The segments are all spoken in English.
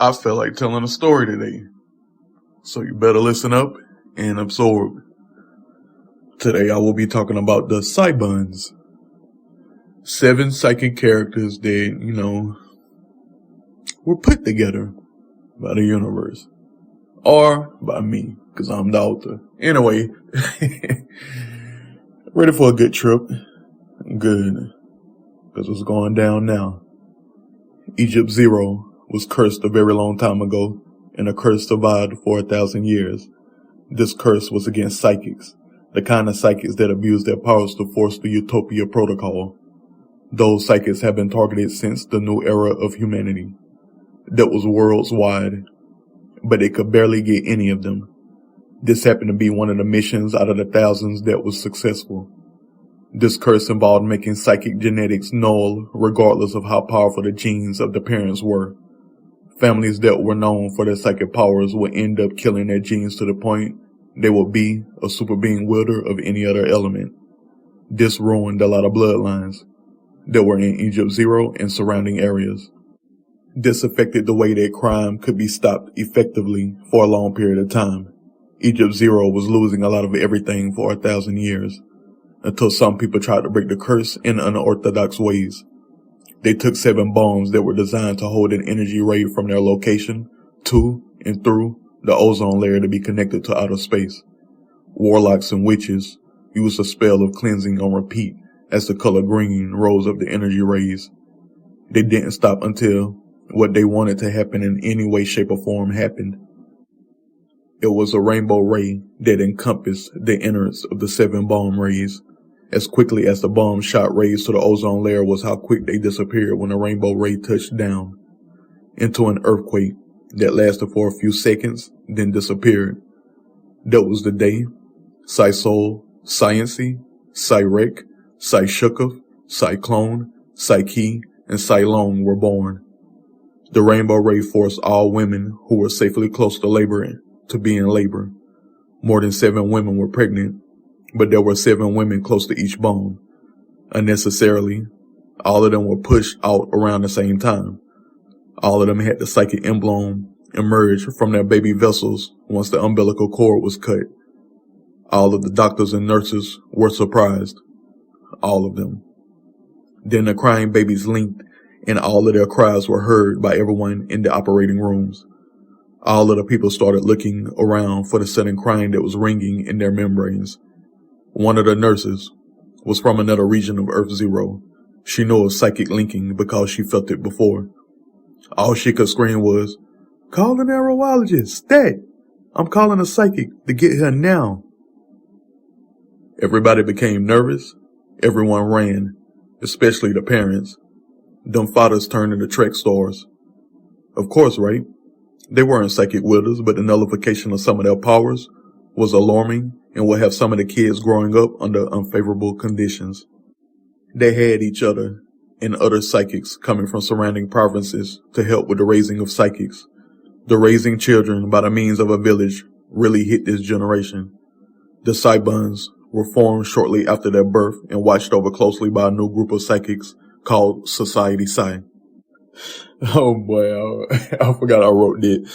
I feel like telling a story today, so you better listen up and absorb. Today I will be talking about the Psybonds. 7 psychic characters that, were put together by the universe. Or by me, because I'm the author. Anyway, ready for a good trip? Good, because it's going down now. Egypt Zero was cursed a very long time ago, and the curse survived for 1,000 years. This curse was against psychics, the kind of psychics that abuse their powers to force the Utopia Protocol. Those psychics have been targeted since the new era of humanity. That was worlds wide, but they could barely get any of them. This happened to be one of the missions out of the thousands that was successful. This curse involved making psychic genetics null regardless of how powerful the genes of the parents were. Families that were known for their psychic powers would end up killing their genes to the point they would be a super being wielder of any other element. This ruined a lot of bloodlines that were in Egypt Zero and surrounding areas. This affected the way that crime could be stopped effectively for a long period of time. Egypt Zero was losing a lot of everything for 1,000 years, until some people tried to break the curse in unorthodox ways. They took 7 bombs that were designed to hold an energy ray from their location to and through the ozone layer to be connected to outer space. Warlocks and witches used a spell of cleansing on repeat as the color green rose up the energy rays. They didn't stop until what they wanted to happen in any way, shape, or form happened. It was a rainbow ray that encompassed the innards of the 7 bomb rays. As quickly as the bomb shot rays to the ozone layer was how quick they disappeared when the rainbow ray touched down into an earthquake that lasted for a few seconds, then disappeared. That was the day Psysoul, Psyency, Psywreck, Psyshooketh, Psyclone, Psykey, and Psylong were born. The rainbow ray forced all women who were safely close to labor to be in labor. More than 7 women were pregnant, but there were 7 women close to each bone. Unnecessarily, all of them were pushed out around the same time. All of them had the psychic emblem emerge from their baby vessels once the umbilical cord was cut. All of the doctors and nurses were surprised. All of them. Then the crying babies linked, and all of their cries were heard by everyone in the operating rooms. All of the people started looking around for the sudden crying that was ringing in their membranes. One of the nurses was from another region of Earth Zero. She knew of psychic linking because she felt it before. All she could scream was, "Call an aerologist, stat! I'm calling a psychic to get here now." Everybody became nervous. Everyone ran, especially the parents. Them fathers turned into track stars. Of course, right? They weren't psychic wielders, but the nullification of some of their powers was alarming and would have some of the kids growing up under unfavorable conditions. They had each other and other psychics coming from surrounding provinces to help with the raising of psychics. The raising children by the means of a village really hit this generation. The Psybonds were formed shortly after their birth and watched over closely by a new group of psychics called Psycey Psylong. Oh boy, I forgot I wrote that.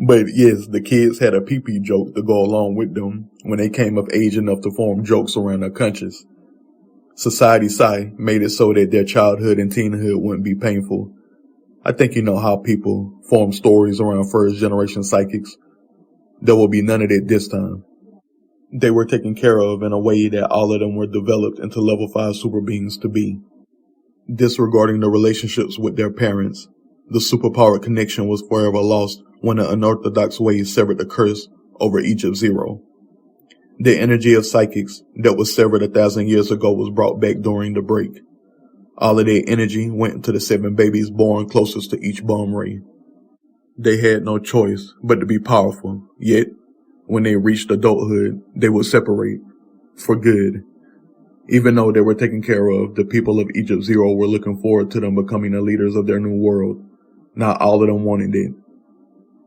But yes, the kids had a pee-pee joke to go along with them when they came of age enough to form jokes around their conscience. Psycey Psylong made it so that their childhood and teenhood wouldn't be painful. I think you know how people form stories around first generation psychics. There will be none of that this time. They were taken care of in a way that all of them were developed into level 5 super beings to be. Disregarding the relationships with their parents, the superpowered connection was forever lost when the unorthodox ways severed the curse over Egypt Zero. The energy of psychics that was severed 1,000 years ago was brought back during the break. All of that energy went to the 7 babies born closest to each bomb ray. They had no choice but to be powerful, yet, when they reached adulthood, they would separate, for good. Even though they were taken care of, the people of Egypt Zero were looking forward to them becoming the leaders of their new world. Not all of them wanted it.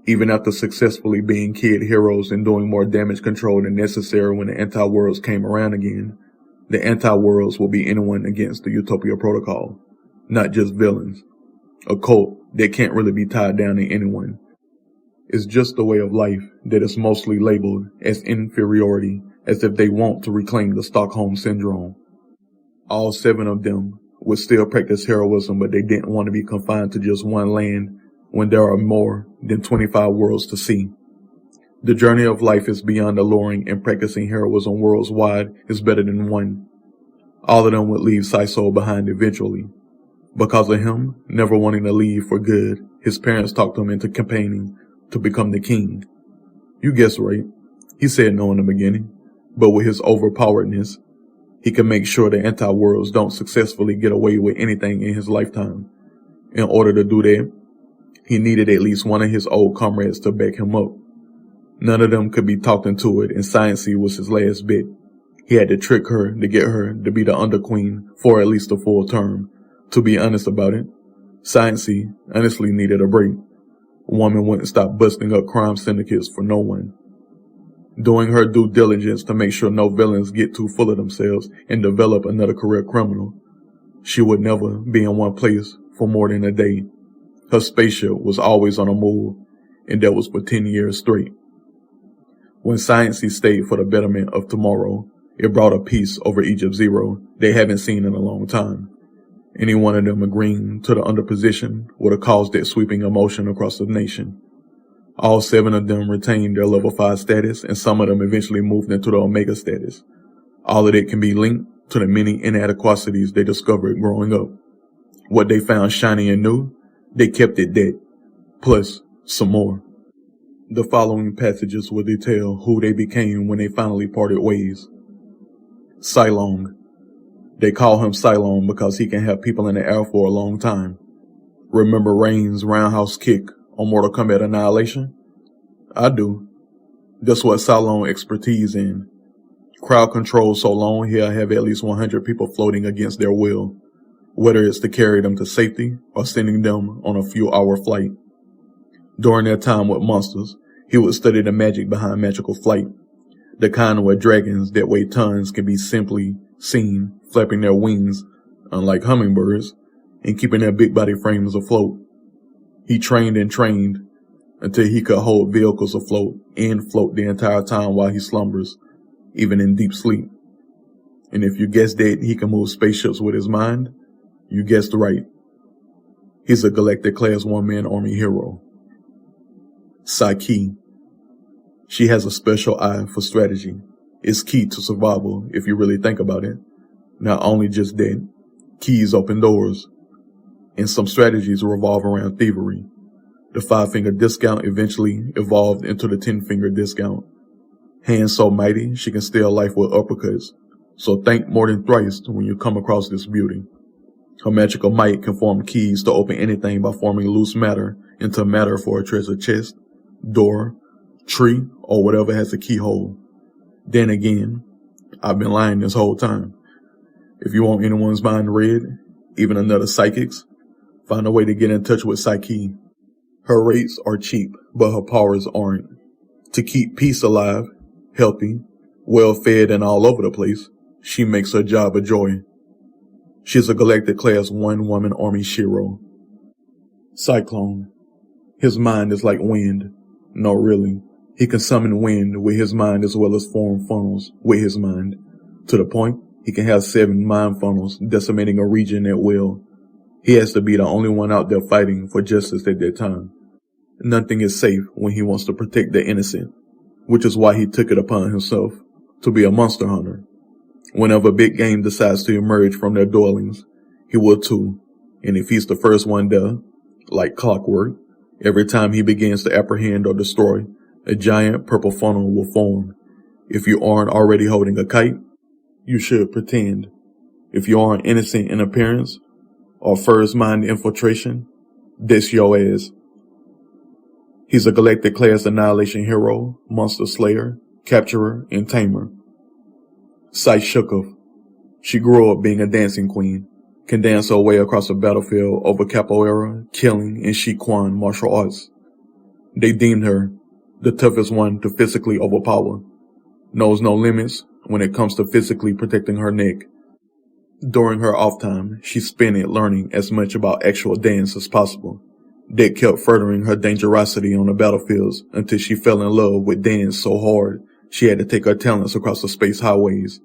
Even after successfully being kid heroes and doing more damage control than necessary when the anti-worlds came around again, the anti-worlds will be anyone against the Utopia Protocol, not just villains. A cult that can't really be tied down to anyone, It's just a way of life that is mostly labeled as inferiority, as if they want to reclaim the Stockholm Syndrome. All 7 of them would still practice heroism, but they didn't want to be confined to just one land when there are more than 25 worlds to see. The journey of life is beyond alluring, and practicing heroism worlds wide is better than one. All of them would leave Psysoul behind eventually. Because of him never wanting to leave for good, his parents talked him into campaigning to become the king. You guessed right. He said no in the beginning, but with his overpoweredness, he can make sure the anti-worlds don't successfully get away with anything in his lifetime. In order to do that, he needed at least one of his old comrades to back him up. None of them could be talked into it, and Psyency was his last bet. He had to trick her to get her to be the Underqueen for at least a full term. To be honest about it, Psyency honestly needed a break. A woman wouldn't stop busting up crime syndicates for no one. Doing her due diligence to make sure no villains get too full of themselves and develop another career criminal. She would never be in one place for more than a day. Her spaceship was always on a move, and that was for 10 years straight. When Psyency stayed for the betterment of tomorrow, it brought a peace over Egypt Zero they haven't seen in a long time. Any one of them agreeing to the underposition would have caused that sweeping emotion across the nation. All 7 of them retained their level 5 status, and some of them eventually moved into the Omega status. All of it can be linked to the many inadequacies they discovered growing up. What they found shiny and new, they kept it that, plus some more. The following passages will detail who they became when they finally parted ways. Psylong. They call him Psylong because he can have people in the air for a long time. Remember Rain's roundhouse kick on Mortal Kombat Annihilation? I do. That's what Psylong expertise in. Crowd control so long he'll have at least 100 people floating against their will, whether it's to carry them to safety or sending them on a few-hour flight. During their time with monsters, he would study the magic behind magical flight, the kind where dragons that weigh tons can be simply seen flapping their wings, unlike hummingbirds, and keeping their big body frames afloat. He trained and trained until he could hold vehicles afloat and float the entire time while he slumbers, even in deep sleep. And if you guessed that he can move spaceships with his mind, you guessed right. He's a Galactic Class 1-man army hero. Psykey. She has a special eye for strategy. It's key to survival if you really think about it. Not only just that, keys open doors, and some strategies revolve around thievery. The 5-finger discount eventually evolved into the 10-finger discount. Hands so mighty she can steal life with uppercuts, so think more than thrice when you come across this beauty. Her magical might can form keys to open anything by forming loose matter into matter for a treasure chest, door, tree, or whatever has a keyhole. Then again, I've been lying this whole time. If you want anyone's mind read, even another psychic's, find a way to get in touch with Psykey. Her rates are cheap, but her powers aren't. To keep peace alive, healthy, well-fed, and all over the place, she makes her job a joy. She's a Galactic Class 1-woman army shiro. Psyclone. His mind is like wind. No, really. He can summon wind with his mind as well as form funnels with his mind. To the point, he can have 7 mind funnels decimating a region at will. He has to be the only one out there fighting for justice at that time. Nothing is safe when he wants to protect the innocent, which is why he took it upon himself to be a monster hunter. Whenever big game decides to emerge from their dwellings, he will too, and if he's the first one there, like clockwork, every time he begins to apprehend or destroy, a giant purple funnel will form. If you aren't already holding a kite, you should pretend. If you aren't innocent in appearance, or first mind infiltration, that's your ass. He's a Galactic Class Annihilation hero, monster slayer, capturer, and tamer. Psyshooketh. She grew up being a dancing queen, can dance her way across the battlefield over capoeira, killing, and Shiquan martial arts. They deemed her the toughest one to physically overpower. Knows no limits when it comes to physically protecting her neck. During her off time, she spent it learning as much about actual dance as possible. that kept furthering her dangerosity on the battlefields until she fell in love with dance so hard she had to take her talents across the space highways.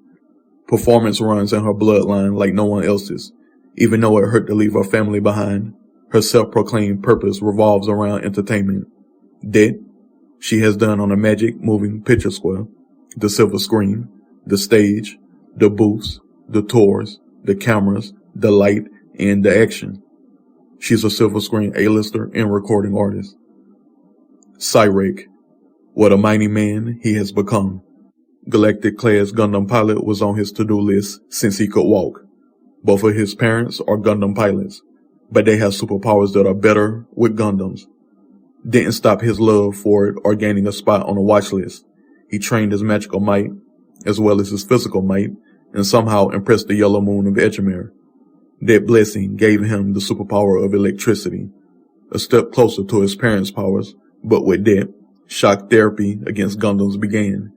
Performance runs in her bloodline like no one else's. Even though it hurt to leave her family behind, her self-proclaimed purpose revolves around entertainment. That she has done on a magic moving picture square, the silver screen, the stage, the booths, the tours, the cameras, the light, and the action. She's a silver screen A-lister and recording artist. Psywreck. What a mighty man he has become. Galactic-class Gundam pilot was on his to-do list since he could walk. Both of his parents are Gundam pilots, but they have superpowers that are better with Gundams. Didn't stop his love for it or gaining a spot on a watch list. He trained his magical might, as well as his physical might, and somehow impressed the yellow moon of Edgemere. That blessing gave him the superpower of electricity, a step closer to his parents' powers, but with that, shock therapy against Gundams began.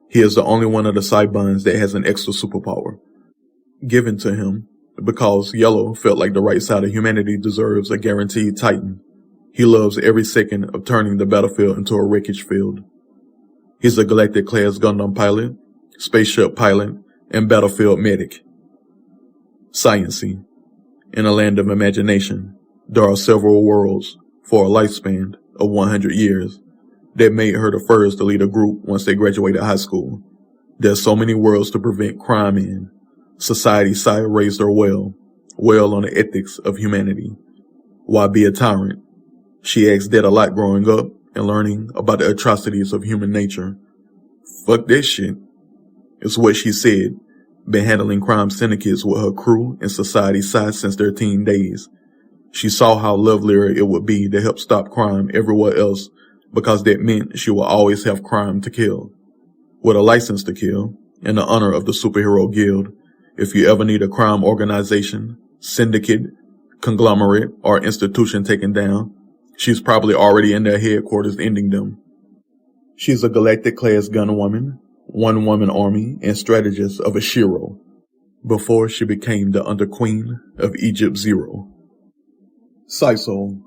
He is the only one of the Psybonds that has an extra superpower, given to him because Yellow felt like the right side of humanity deserves a guaranteed Titan. He loves every second of turning the battlefield into a wreckage field. He's a Galactic-class Gundam pilot, spaceship pilot, and battlefield medic. Psyency. In a land of imagination, there are several worlds for a lifespan of 100 years. That made her the first to lead a group once they graduated high school. There's so many worlds to prevent crime in. Society Psy raised her well on the ethics of humanity. Why be a tyrant? She asked that a lot growing up and learning about the atrocities of human nature. Fuck that shit. It's what she said. Been handling crime syndicates with her crew and Society Psy since their teen days. She saw how lovelier it would be to help stop crime everywhere else because that meant she will always have crime to kill. With a license to kill and the honor of the superhero guild, if you ever need a crime organization, syndicate, conglomerate, or institution taken down, she's probably already in their headquarters ending them. She's a Galactic-class gunwoman, one-woman army, and strategist of a Shiro, before she became the Underqueen of Egypt Zero. Psysoul.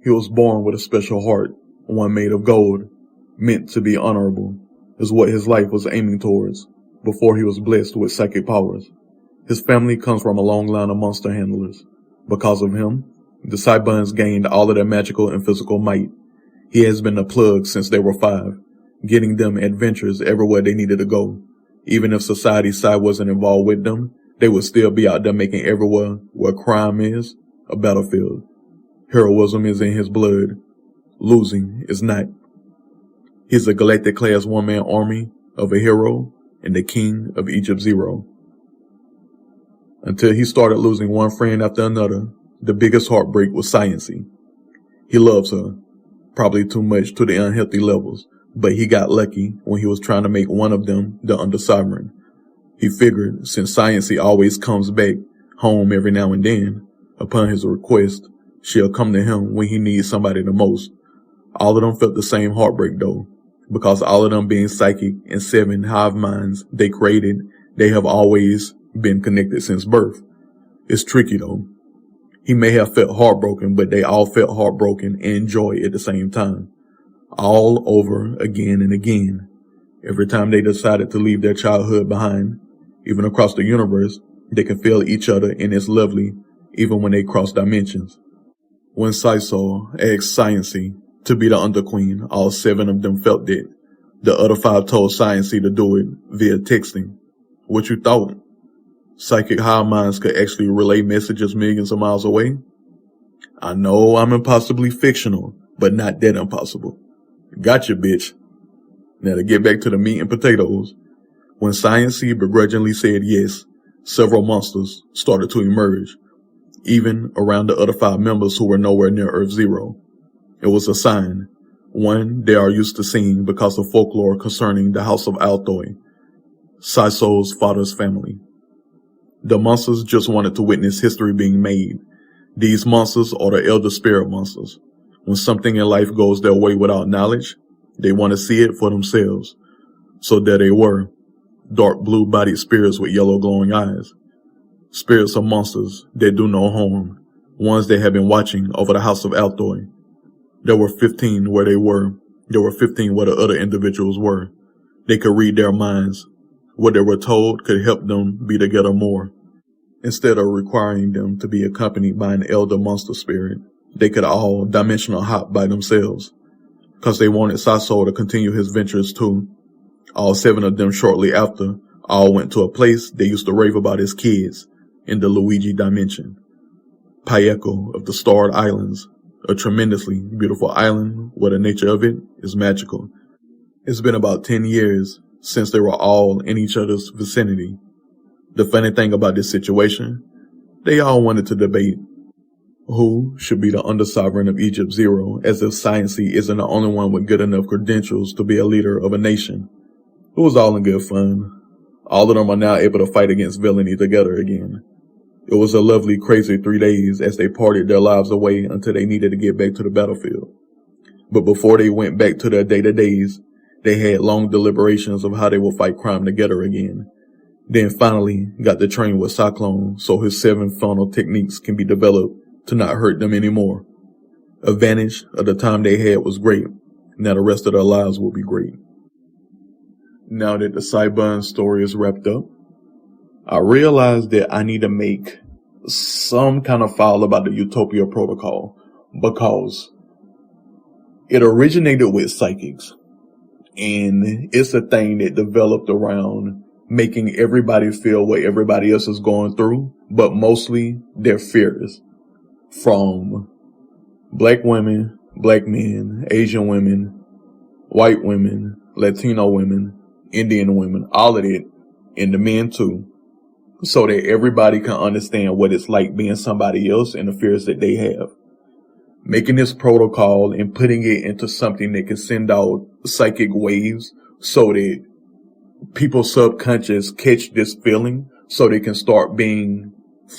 He was born with a special heart, one made of gold, meant to be honorable, is what his life was aiming towards, before he was blessed with psychic powers. His family comes from a long line of monster handlers. Because of him, the Psybonds gained all of their magical and physical might. He has been a plug since they were 5, getting them adventures everywhere they needed to go. Even if Society Psy wasn't involved with them, they would still be out there making everywhere where crime is a battlefield. Heroism is in his blood. Losing is not. He's a Galactic-class one-man army of a hero and the king of Egypt Zero. Until he started losing one friend after another, the biggest heartbreak was Psyency. He loves her, probably too much to the unhealthy levels, but he got lucky when he was trying to make one of them the under-sovereign. He figured since Psyency always comes back home every now and then, upon his request, she'll come to him when he needs somebody the most. All of them felt the same heartbreak though, because all of them being psychic and 7 hive minds they created, they have always been connected since birth. It's tricky though. He may have felt heartbroken, but they all felt heartbroken and joy at the same time. All over again and again. Every time they decided to leave their childhood behind, even across the universe, they can feel each other and it's lovely, even when they cross dimensions. When Psysoul asked Psyency to be the Underqueen, all 7 of them felt that. The other 5 told Psyency to do it via texting. What you thought? Psychic hive minds could actually relay messages millions of miles away? I know I'm impossibly fictional, but not that impossible. Gotcha, bitch. Now to get back to the meat and potatoes. When Psyency begrudgingly said yes, several monsters started to emerge, even around the other 5 members who were nowhere near Earth Zero. It was a sign, one they are used to seeing because of folklore concerning the House of Althoi, Psysoul's father's family. The monsters just wanted to witness history being made. These monsters are the elder spirit monsters. When something in life goes their way without knowledge, they want to see it for themselves. So there they were, dark blue-bodied spirits with yellow glowing eyes. Spirits of monsters that do no harm, ones that have been watching over the House of Althoi There were 15 where they were. There were 15 where the other individuals were. They could read their minds. What they were told could help them be together more. Instead of requiring them to be accompanied by an elder monster spirit, they could all dimensional hop by themselves. Because they wanted Psysoul to continue his ventures too. All 7 of them shortly after all went to a place they used to rave about as kids in the Luigi dimension. Paeko of the Starred Islands, a tremendously beautiful island where the nature of it is magical. It's been about 10 years since they were all in each other's vicinity. The funny thing about this situation, they all wanted to debate who should be the under-sovereign of Egypt Zero, as if Psyency isn't the only one with good enough credentials to be a leader of a nation. It was all in good fun. All of them are now able to fight against villainy together again. It was a lovely, crazy 3 days as they partied their lives away until they needed to get back to the battlefield. But before they went back to their day-to-days, they had long deliberations of how they will fight crime together again. Then finally got to train with Psyclone so his 7 funnel techniques can be developed to not hurt them anymore. Advantage of the time they had was great. Now the rest of their lives will be great. Now that the Psybonds story is wrapped up, I realized that I need to make some kind of file about the Utopia Protocol because it originated with psychics, and it's a thing that developed around making everybody feel what everybody else is going through, but mostly their fears. From black women, black men, Asian women, white women, Latino women, Indian women, all of it, and the men too, so that everybody can understand what it's like being somebody else and the fears that they have. Making this protocol and putting it into something that can send out psychic waves so that people's subconscious catch this feeling so they can start being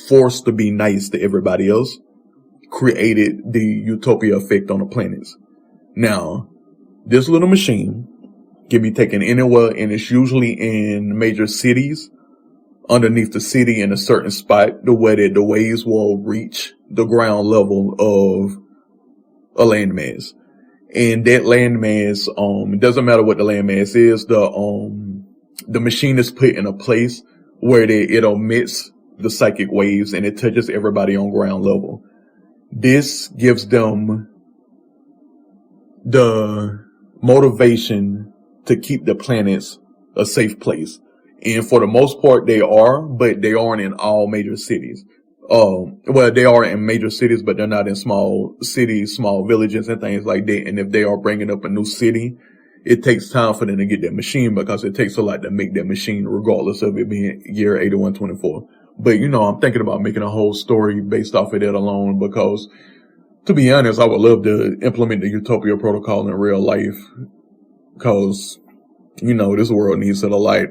forced to be nice to everybody else, created the Utopia effect on the planets. Now, this little machine can be taken anywhere, and it's usually in major cities, underneath the city in a certain spot, the way that the waves will reach the ground level of a landmass. And that landmass, it doesn't matter what the landmass is, the machine is put in a place where it emits the psychic waves and it touches everybody on ground level. This gives them the motivation to keep the planets a safe place. And for the most part, they are, but they aren't in all major cities. Well, they are in major cities, but they're not in small cities, small villages and things like that. And if they are bringing up a new city, it takes time for them to get that machine because it takes a lot to make that machine, regardless of it being year 8124. But, I'm thinking about making a whole story based off of that alone because, to be honest, I would love to implement the Utopia Protocol in real life because, this world needs it a lot.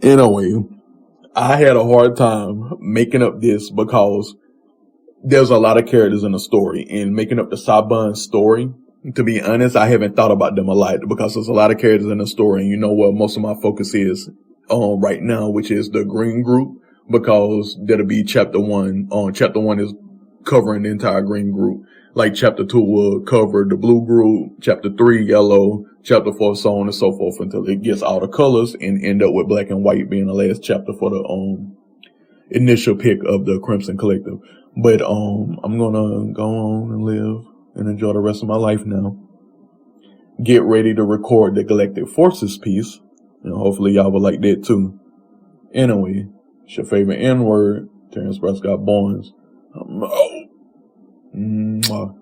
Anyway, I had a hard time making up this because there's a lot of characters in the story, and making up the Psybonds story, to be honest, I haven't thought about them a lot because there's a lot of characters in the story, and you know what most of my focus is on right now, which is the green group, because that'll be chapter 1. Chapter 1 is covering the entire green group. Like chapter 2 will cover the blue group, chapter 3 yellow, chapter 4 so on and so forth until it gets all the colors and end up with black and white being the last chapter for the initial pick of the Crimson Collective. But I'm gonna go on and live and enjoy the rest of my life now. Get ready to record the Galactic Forces piece, and hopefully y'all will like that too. Anyway, it's your favorite N-word, Terrence Prescott Barnes. Mwah.